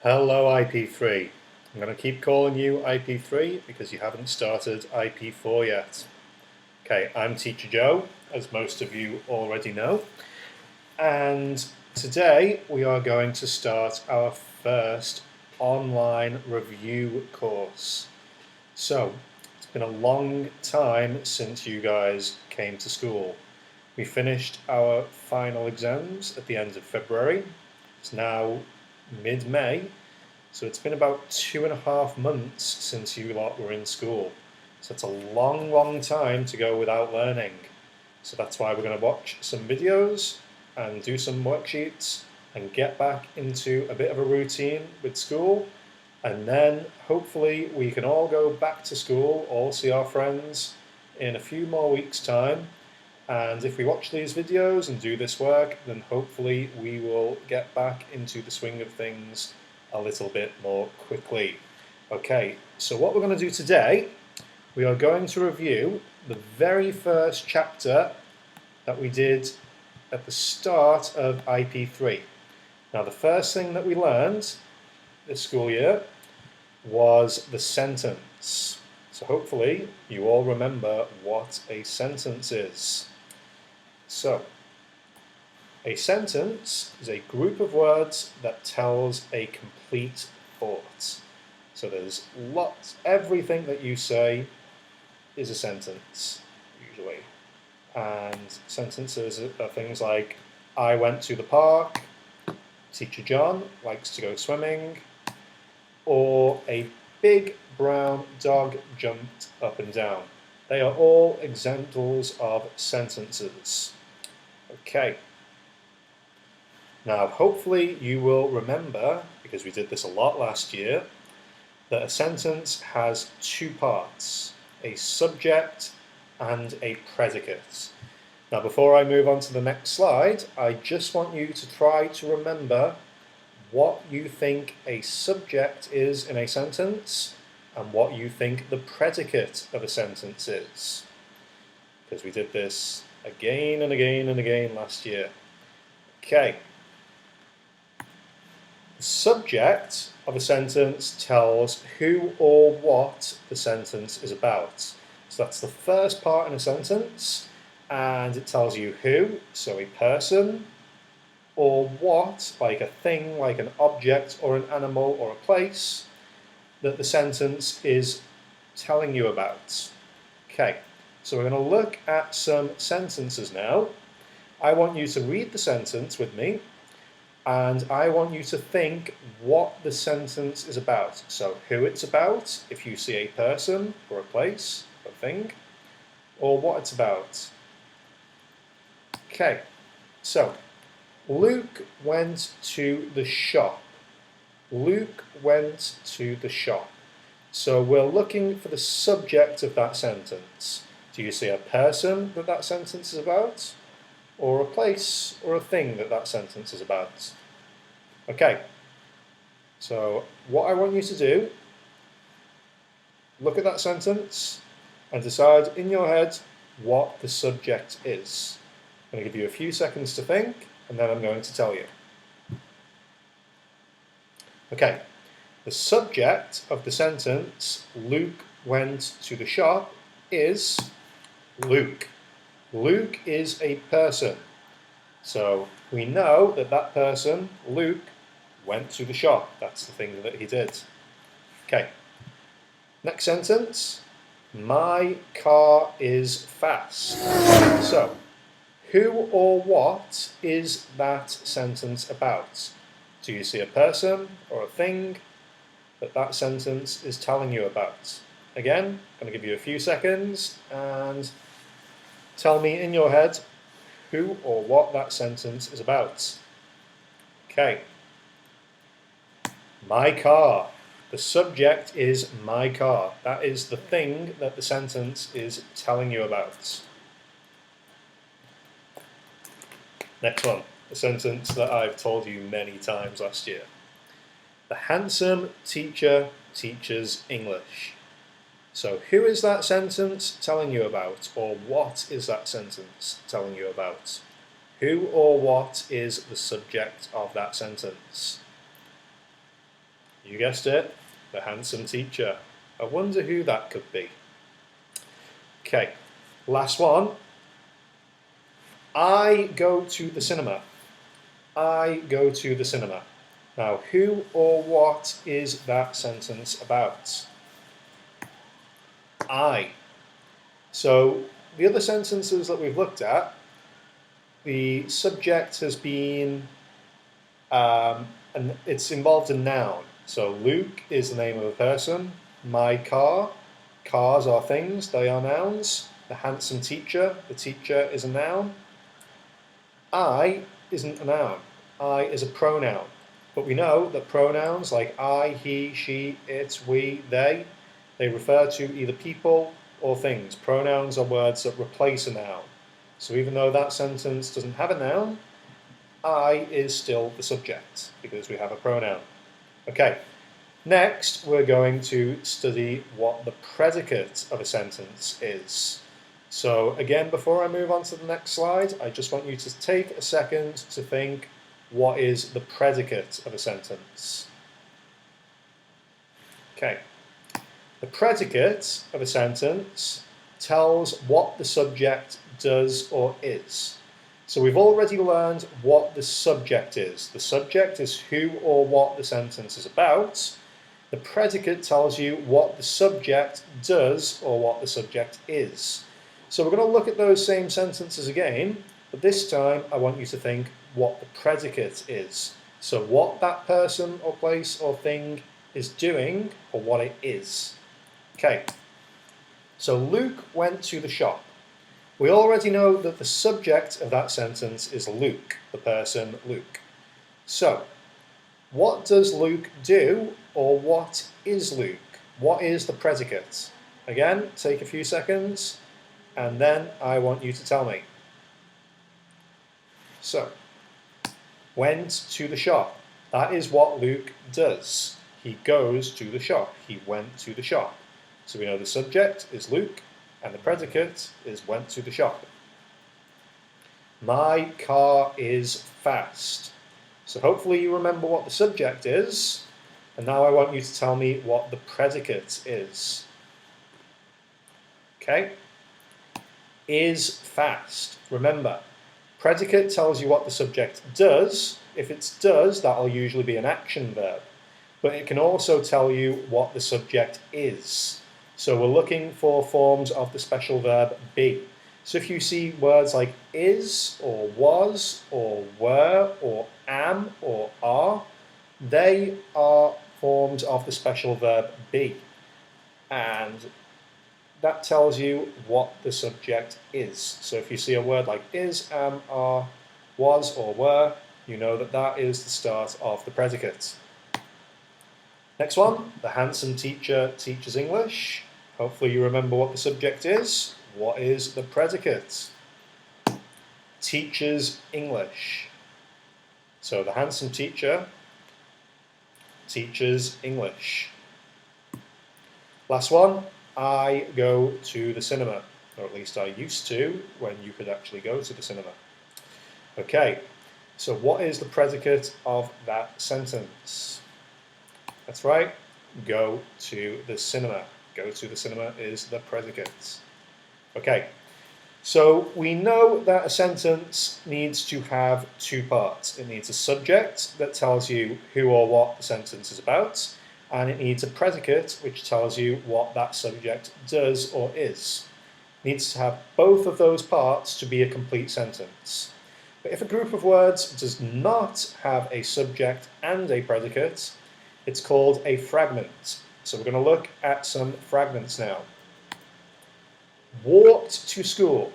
Hello IP3. I'm going to keep calling you IP3 because you haven't started IP4 yet. Okay, I'm Teacher Joe, as most of you already know, and today we are going to start our first online review course. So, it's been a long time since you guys came to school. We finished our final exams at the end of February. It's now mid-May. So it's been about 2.5 months since you lot were in school. So it's a long time to go without learning. So that's why we're going to watch some videos and do some worksheets and get back into a bit of a routine with school. And then hopefully we can all go back to school, all see our friends in a few more weeks' time. And if we watch these videos and do this work, then hopefully we will get back into the swing of things a little bit more quickly. Okay, so what we're going to do today, we are going to review the very first chapter that we did at the start of IP3. Now, the first thing that we learned this school year was the sentence. So hopefully you all remember what a sentence is. So, a sentence is a group of words that tells a complete thought. So there's everything that you say is a sentence, usually. And sentences are things like, I went to the park, Teacher John likes to go swimming, or a big brown dog jumped up and down. They are all examples of sentences. Okay. Now, hopefully you will remember, because we did this a lot last year, that a sentence has two parts, a subject and a predicate. Now, before I move on to the next slide, I just want you to try to remember what you think a subject is in a sentence and what you think the predicate of a sentence is. Because we did this again and again and again last year. Okay. The subject of a sentence tells who or what the sentence is about. So that's the first part in a sentence, and it tells you who, so a person, or what, like a thing, like an object or an animal or a place, that the sentence is telling you about. Okay, so we're going to look at some sentences now. I want you to read the sentence with me, and I want you to think what the sentence is about. So who it's about, if you see a person or a place or thing, or what it's about. Okay, so Luke went to the shop. Luke went to the shop. So we're looking for the subject of that sentence. Do you see a person that sentence is about? Or a place or a thing that sentence is about? Okay, so what I want you to do, look at that sentence and decide in your head what the subject is. I'm going to give you a few seconds to think, and then I'm going to tell you. Okay, the subject of the sentence, Luke went to the shop, is Luke. Luke is a person. So we know that person, Luke, went to the shop. That's the thing that he did. Okay. Next sentence. My car is fast. So, who or what is that sentence about? Do you see a person or a thing that sentence is telling you about? Again, I'm going to give you a few seconds and tell me in your head who or what that sentence is about. Okay. My car. The subject is my car. That is the thing that the sentence is telling you about. Next one, a sentence that I've told you many times last year. The handsome teacher teaches English. So who is that sentence telling you about, or what is that sentence telling you about? Who or what is the subject of that sentence? You guessed it, the handsome teacher. I wonder who that could be. Okay, last one. I go to the cinema. I go to the cinema. Now, who or what is that sentence about? I. So, the other sentences that we've looked at, the subject has been, and it's involved a noun. So, Luke is the name of a person. My car. Cars are things, they are nouns. The handsome teacher, the teacher is a noun. I isn't a noun. I is a pronoun. But we know that pronouns like I, he, she, it, we, they refer to either people or things. Pronouns are words that replace a noun. So even though that sentence doesn't have a noun, I is still the subject because we have a pronoun. Okay, next we're going to study what the predicate of a sentence is. So again, before I move on to the next slide, I just want you to take a second to think, what is the predicate of a sentence? Okay. The predicate of a sentence tells what the subject does or is. So we've already learned what the subject is. The subject is who or what the sentence is about. The predicate tells you what the subject does or what the subject is. So we're going to look at those same sentences again, but this time I want you to think what the predicate is. So what that person or place or thing is doing or what it is. Okay, so Luke went to the shop. We already know that the subject of that sentence is Luke, the person Luke. So, what does Luke do or what is Luke? What is the predicate? Again, take a few seconds and then I want you to tell me. So, went to the shop. That is what Luke does. He goes to the shop. He went to the shop. So we know the subject is Luke and the predicate is went to the shop. My car is fast. So hopefully you remember what the subject is. And now I want you to tell me what the predicate is. Okay? Is fast. Remember, predicate tells you what the subject does. If it's does, that'll usually be an action verb. But it can also tell you what the subject is. So we're looking for forms of the special verb be. So if you see words like is, or was, or were, or am, or are, they are forms of the special verb be. And that tells you what the subject is. So if you see a word like is, am, are, was, or were, you know that that is the start of the predicate. Next one, the handsome teacher teaches English. Hopefully you remember what the subject is. What is the predicate? Teaches English. So the handsome teacher teaches English. Last one, I go to the cinema. Or at least I used to when you could actually go to the cinema. Okay, so what is the predicate of that sentence? That's right, go to the cinema. Go to the cinema is the predicate. Okay, so we know that a sentence needs to have two parts. It needs a subject that tells you who or what the sentence is about, and it needs a predicate which tells you what that subject does or is. It needs to have both of those parts to be a complete sentence. But if a group of words does not have a subject and a predicate, it's called a fragment. So we're going to look at some fragments now. Walked to school.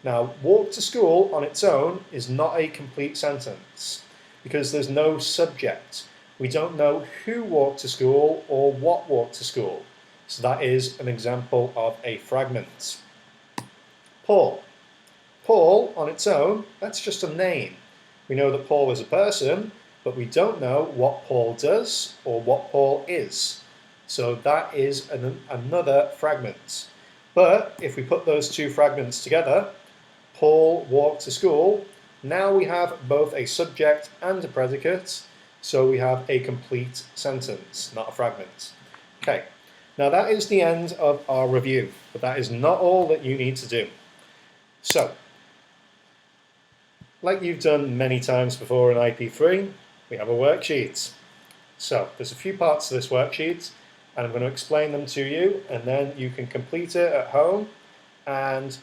Now, walk to school on its own is not a complete sentence because there's no subject. We don't know who walked to school or what walked to school. So that is an example of a fragment. Paul. Paul on its own, that's just a name. We know that Paul is a person, but we don't know what Paul does or what Paul is. So that is another fragment. But if we put those two fragments together, Paul walked to school, now we have both a subject and a predicate. So we have a complete sentence, not a fragment. Okay, now that is the end of our review, but that is not all that you need to do. So, like you've done many times before in IP3, we have a worksheet. So there's a few parts to this worksheet, and I'm going to explain them to you, and then you can complete it at home, and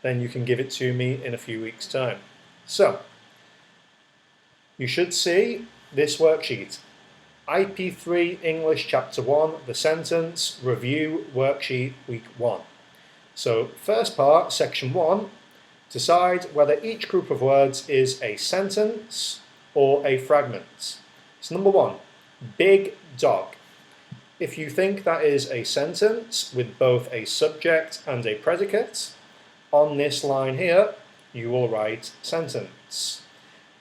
then you can give it to me in a few weeks' time. So, you should see this worksheet. IP3 English Chapter 1, the sentence, review, worksheet, week 1. So, first part, section 1, decide whether each group of words is a sentence or a fragment. So, number 1, big dog. If you think that is a sentence with both a subject and a predicate, on this line here, you will write sentence.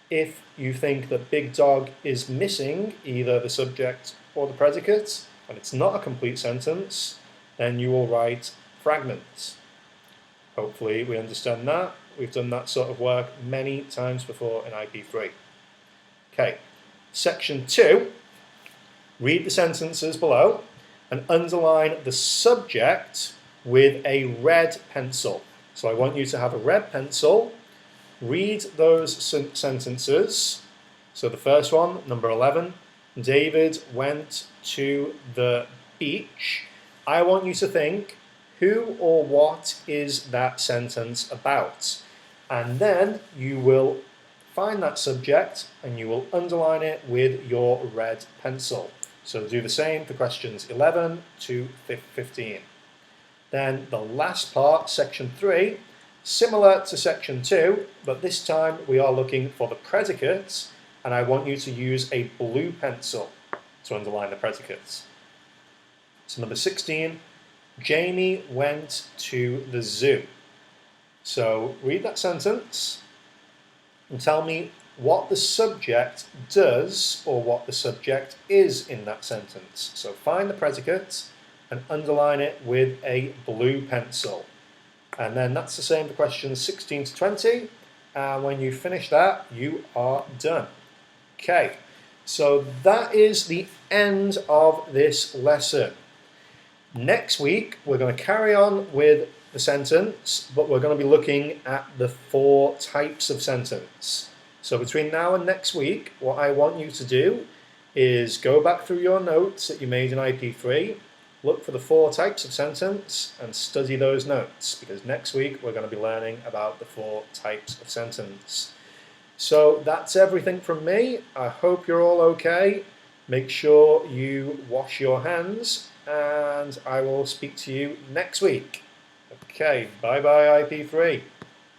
If you think that big dog is missing either the subject or the predicate, and it's not a complete sentence, then you will write fragment. Hopefully we understand that. We've done that sort of work many times before in IP3. Okay, section 2, read the sentences below and underline the subject with a red pencil. So I want you to have a red pencil. Read those sentences. So the first one, number 11, David went to the beach. I want you to think, who or what is that sentence about? And then you will find that subject and you will underline it with your red pencil. So do the same for questions 11 to 15. Then the last part, section 3, similar to section 2, but this time we are looking for the predicates, and I want you to use a blue pencil to underline the predicates. So number 16, Jamie went to the zoo. So read that sentence and tell me what the subject does or what the subject is in that sentence. So find the predicate and underline it with a blue pencil. And then that's the same for questions 16 to 20. And when you finish that, you are done. Okay, so that is the end of this lesson. Next week, we're going to carry on with the sentence, but we're going to be looking at the 4 types of sentence. So between now and next week, what I want you to do is go back through your notes that you made in IP3, look for the 4 types of sentence and study those notes, because next week we're going to be learning about the 4 types of sentence. So that's everything from me. I hope you're all okay. Make sure you wash your hands, and I will speak to you next week. Okay, bye bye IP3.